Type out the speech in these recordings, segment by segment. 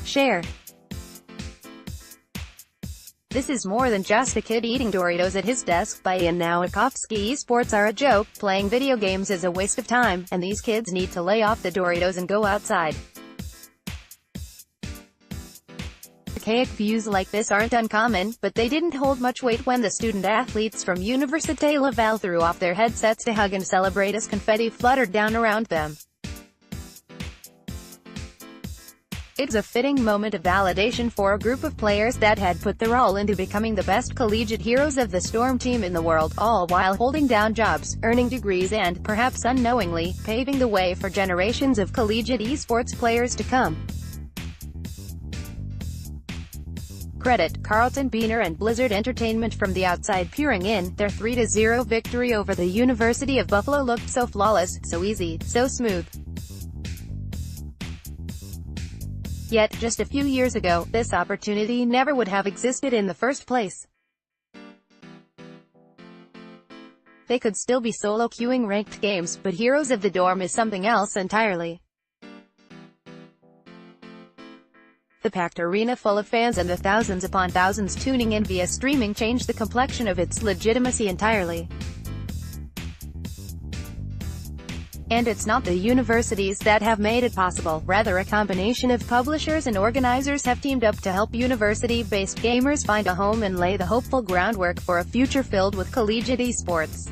share. This is more than just a kid eating Doritos at his desk by Ian Nowakowski Esports are a joke. Playing video games is a waste of time, and these kids need to lay off the Doritos and go outside. Archaic views like this aren't uncommon, but they didn't hold much weight when the student-athletes from Université Laval threw off their headsets to hug and celebrate as confetti fluttered down around them. It's a fitting moment of validation for a group of players that had put their all into becoming the best collegiate heroes of the Storm team in the world, all while holding down jobs, earning degrees and, perhaps unknowingly, paving the way for generations of collegiate esports players to come. Credit Carlton Beaner and Blizzard Entertainment from the outside peering in. Their 3-0 victory over the University of Buffalo looked so flawless, so easy, so smooth. Yet, just a few years ago, this opportunity never would have existed in the first place. They could still be solo queuing ranked games, but Heroes of the Dorm is something else entirely. The packed arena full of fans and the thousands upon thousands tuning in via streaming changed the complexion of its legitimacy entirely. And it's not the universities that have made it possible, rather a combination of publishers and organizers have teamed up to help university-based gamers find a home and lay the hopeful groundwork for a future filled with collegiate esports.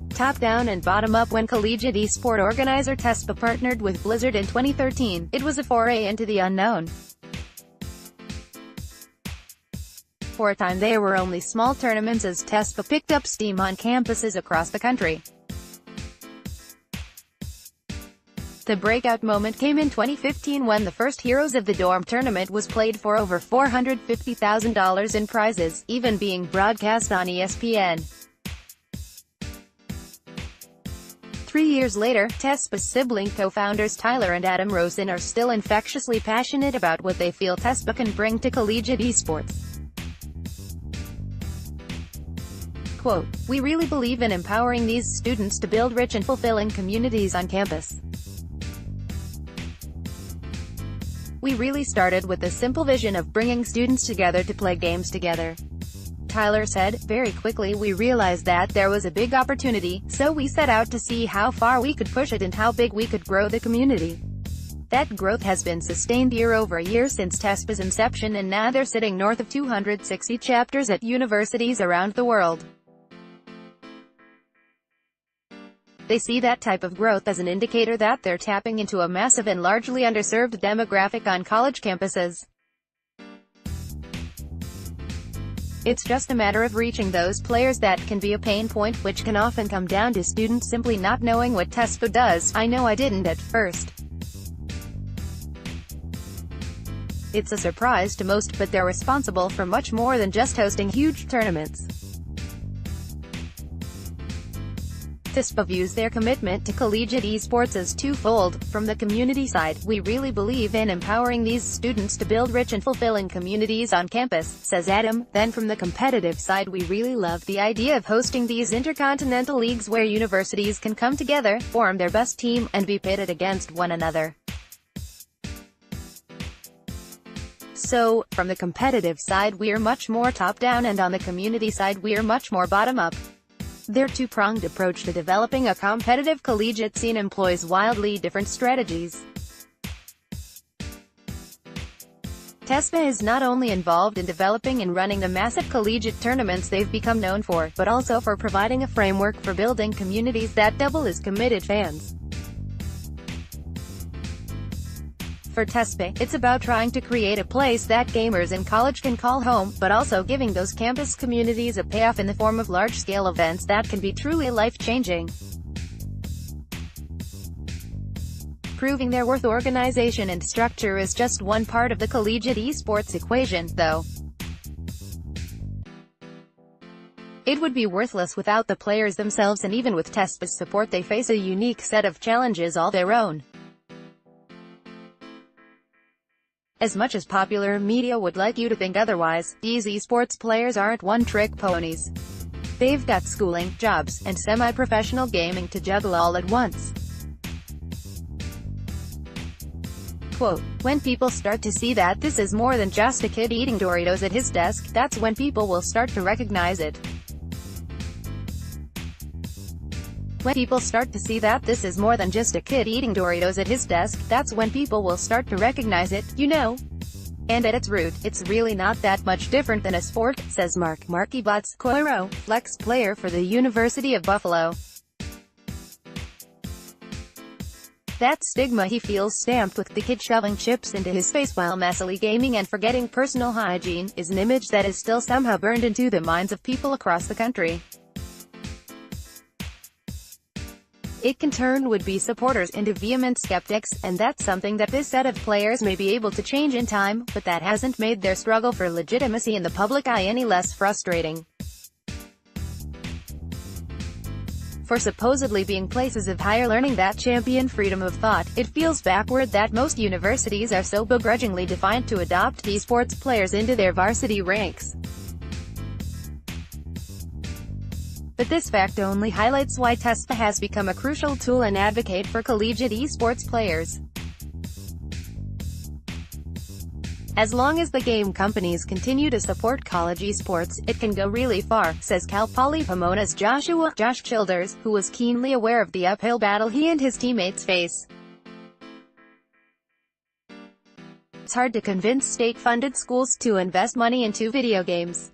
Top-down and bottom-up. When collegiate esport organizer TESPA partnered with Blizzard in 2013, it was a foray into the unknown. For a time there were only small tournaments as TESPA picked up steam on campuses across the country. The breakout moment came in 2015 when the first Heroes of the Dorm tournament was played for over $450,000 in prizes, even being broadcast on ESPN. 3 years later, TESPA's sibling co-founders Tyler and Adam Rosen are still infectiously passionate about what they feel TESPA can bring to collegiate esports. Quote, "We really believe in empowering these students to build rich and fulfilling communities on campus. We really started with the simple vision of bringing students together to play games together." Tyler said, "Very quickly we realized that there was a big opportunity, so we set out to see how far we could push it and how big we could grow the community. That growth has been sustained year over year since TESPA's inception, and now they're sitting north of 260 chapters at universities around the world. They see that type of growth as an indicator that they're tapping into a massive and largely underserved demographic on college campuses. It's just a matter of reaching those players that can be a pain point, which can often come down to students simply not knowing what TESPA does. I know I didn't at first. It's a surprise to most, but they're responsible for much more than just hosting huge tournaments. TESPA views their commitment to collegiate esports as twofold. From the community side, we really believe in empowering these students to build rich and fulfilling communities on campus, says Adam. Then from the competitive side, we really love the idea of hosting these intercontinental leagues where universities can come together, form their best team, and be pitted against one another. So, from the competitive side we're much more top-down, and on the community side we're much more bottom-up. Their two-pronged approach to developing a competitive collegiate scene employs wildly different strategies. TESPA is not only involved in developing and running the massive collegiate tournaments they've become known for, but also for providing a framework for building communities that double as committed fans. For TESPA, it's about trying to create a place that gamers in college can call home, but also giving those campus communities a payoff in the form of large-scale events that can be truly life-changing. Proving their worth. Organization and structure is just one part of the collegiate esports equation, though. It would be worthless without the players themselves, and even with TESPA's support they face a unique set of challenges all their own. As much as popular media would like you to think otherwise, these esports players aren't one-trick ponies. They've got schooling, jobs, and semi-professional gaming to juggle all at once. Quote, "When people start to see that this is more than just a kid eating Doritos at his desk, that's when people will start to recognize it. When people start to see that this is more than just a kid eating Doritos at his desk, that's when people will start to recognize it, you know. And at its root, it's really not that much different than a sport," says Marky Butts Coiro, flex player for the University of Buffalo. That stigma he feels stamped with the kid shoving chips into his face while messily gaming and forgetting personal hygiene, is an image that is still somehow burned into the minds of people across the country. It can turn would-be supporters into vehement skeptics, and that's something that this set of players may be able to change in time, but that hasn't made their struggle for legitimacy in the public eye any less frustrating. For supposedly being places of higher learning that champion freedom of thought, it feels backward that most universities are so begrudgingly defiant to adopt esports players into their varsity ranks. But this fact only highlights why TESPA has become a crucial tool and advocate for collegiate esports players. As long as the game companies continue to support college esports, it can go really far, says Cal Poly Pomona's Josh Childers, who was keenly aware of the uphill battle he and his teammates face. It's hard to convince state-funded schools to invest money into video games.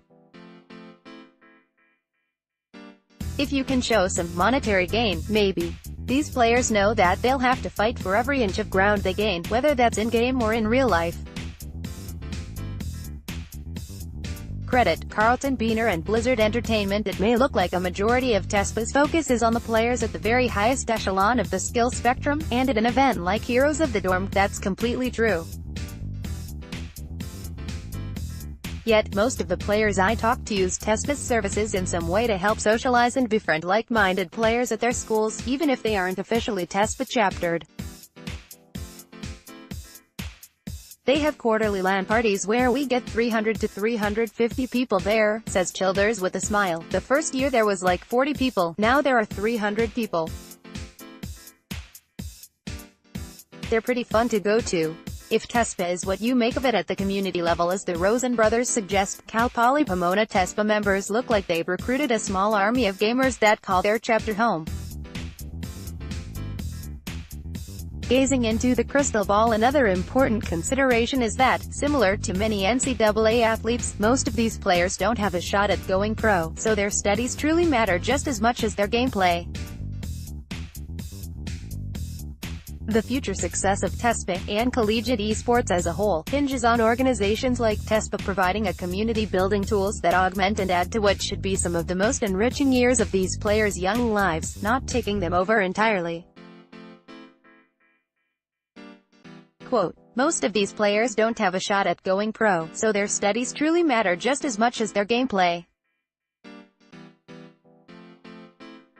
If you can show some monetary gain, maybe. These players know that they'll have to fight for every inch of ground they gain, whether that's in-game or in real life. Credit Carlton Beaner and Blizzard Entertainment. It may look like a majority of TESPA's focus is on the players at the very highest echelon of the skill spectrum, and at an event like Heroes of the Dorm, that's completely true. Yet, most of the players I talk to use TESPA's services in some way to help socialize and befriend like-minded players at their schools, even if they aren't officially TESPA chaptered. They have quarterly LAN parties where we get 300 to 350 people there, says Childers with a smile. The first year there was like 40 people, now there are 300 people. They're pretty fun to go to. If TESPA is what you make of it at the community level, as the Rosen brothers suggest, Cal Poly Pomona TESPA members look like they've recruited a small army of gamers that call their chapter home. Gazing into the crystal ball, another important consideration is that, similar to many NCAA athletes, most of these players don't have a shot at going pro, so their studies truly matter just as much as their gameplay. The future success of TESPA, and collegiate esports as a whole, hinges on organizations like TESPA providing a community-building tools that augment and add to what should be some of the most enriching years of these players' young lives, not taking them over entirely. Quote, "Most of these players don't have a shot at going pro, so their studies truly matter just as much as their gameplay.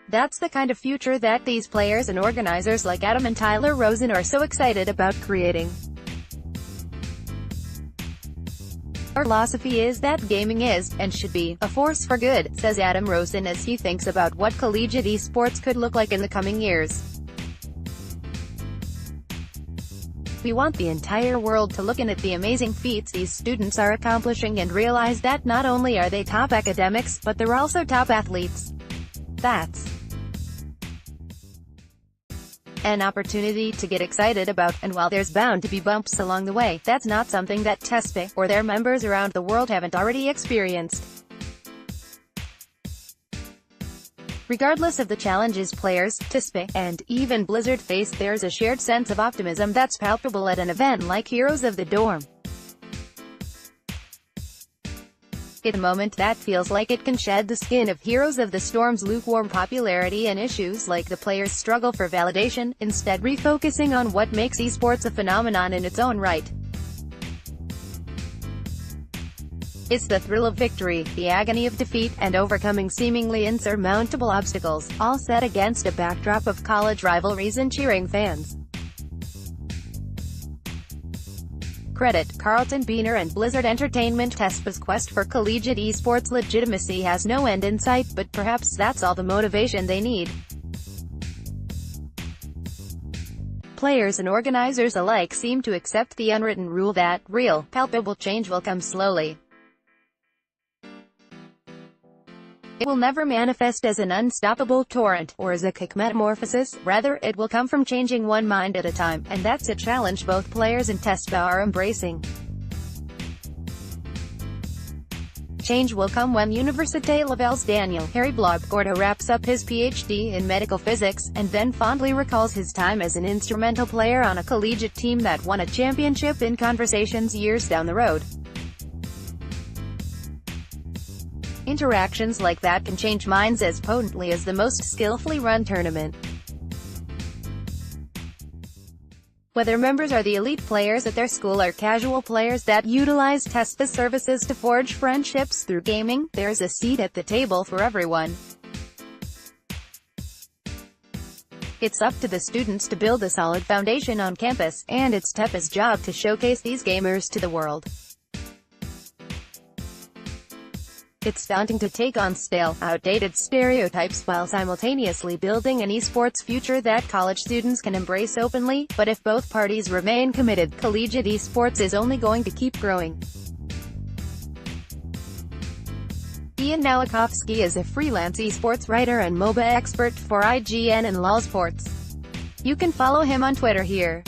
That's the kind of future that these players and organizers like Adam and Tyler Rosen are so excited about creating. Our philosophy is that gaming is, and should be, a force for good," says Adam Rosen as he thinks about what collegiate esports could look like in the coming years. "We want the entire world to look in at the amazing feats these students are accomplishing and realize that not only are they top academics, but they're also top athletes. That's an opportunity to get excited about, and while there's bound to be bumps along the way, that's not something that TESPA, or their members around the world haven't already experienced." Regardless of the challenges players, TESPA, and even Blizzard face, there's a shared sense of optimism that's palpable at an event like Heroes of the Dorm. At a moment that feels like it can shed the skin of Heroes of the Storm's lukewarm popularity and issues like the players' struggle for validation, instead refocusing on what makes esports a phenomenon in its own right. It's the thrill of victory, the agony of defeat, and overcoming seemingly insurmountable obstacles, all set against a backdrop of college rivalries and cheering fans. Credit Carlton Beaner and Blizzard Entertainment. TESPA's quest for collegiate esports legitimacy has no end in sight, but perhaps that's all the motivation they need. players and organizers alike seem to accept the unwritten rule that real, palpable change will come slowly. It will never manifest as an unstoppable torrent, or as a quick metamorphosis. Rather, it will come from changing one mind at a time, and that's a challenge both players and TESPA are embracing. Change will come when Université Laval's Daniel Harry Blobgorda wraps up his PhD in medical physics, and then fondly recalls his time as an instrumental player on a collegiate team that won a championship in conversations years down the road. Interactions like that can change minds as potently as the most skillfully run tournament. Whether members are the elite players at their school or casual players that utilize TESPA's services to forge friendships through gaming, there's a seat at the table for everyone. It's up to the students to build a solid foundation on campus, and it's TESPA's job to showcase these gamers to the world. It's daunting to take on stale, outdated stereotypes while simultaneously building an esports future that college students can embrace openly, but if both parties remain committed, collegiate esports is only going to keep growing. Ian Nowakowski is a freelance esports writer and MOBA expert for IGN and LOL Sports. You can follow him on Twitter here.